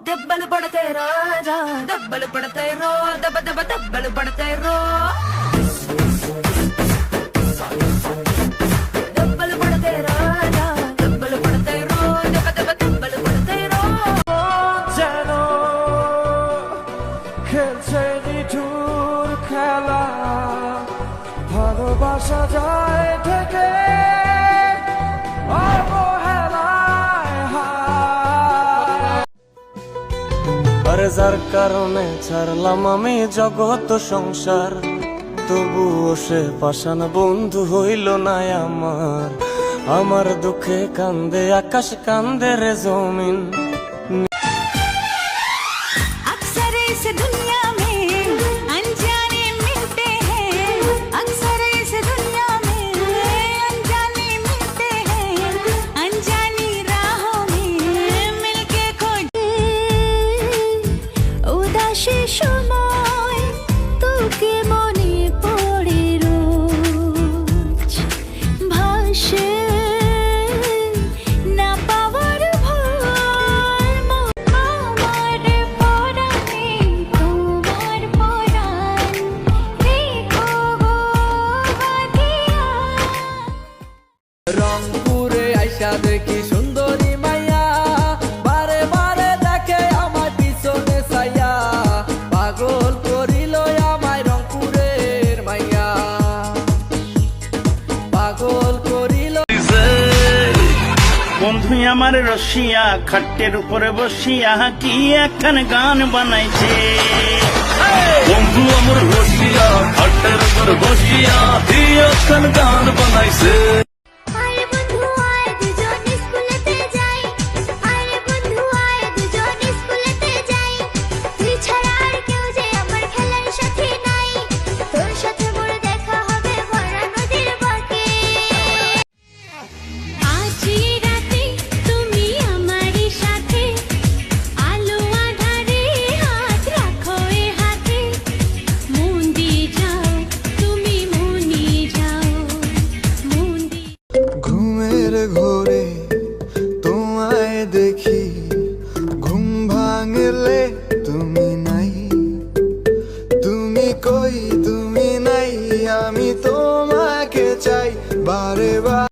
దెబ్బలు పడతాయి రాజా, దెబ్బలు పడతాయి రో, దెబ్బ దెబ్బ దెబ్బలు పడతాయి రో, దెబ్బలు పడతాయి రాజా, దెబ్బలు పడతాయి రో, దెబ్బ దెబ్బ దెబ్బలు పడతాయి రో। যেন খেলছে নিঠুর খেলা, ভালোবাসা যায় থেকে আরে যার কারণে ছাড়লাম আমি জগৎ সংসার, তবুও সে পাষাণ বন্ধু হইল না আমার। আমার দুঃখে কান্দে আকাশ, কান্দে রে জমিন। সময় তোকে মনে পড়ে রোজ, ভাসে না পাওয়ার ভয়, আমার পরাণে তোমার পরাণ রেখো গো বাঁধিয়া। রংপুরে আইসা দেখি সুন্দরী মাইয়া, বারে বারে দেখে আমার পিছনে ছাইয়া, পাগল করিল আমায় রংপুরের মাইয়া, পাগল করিল। বন্ধু আমার রসিয়া খাটের উপরে বসিয়া কি একখান গান বানাইছে। বন্ধু আমার রসিয়া খাটের উপর বসিয়া কি একখান গান বানাইছে।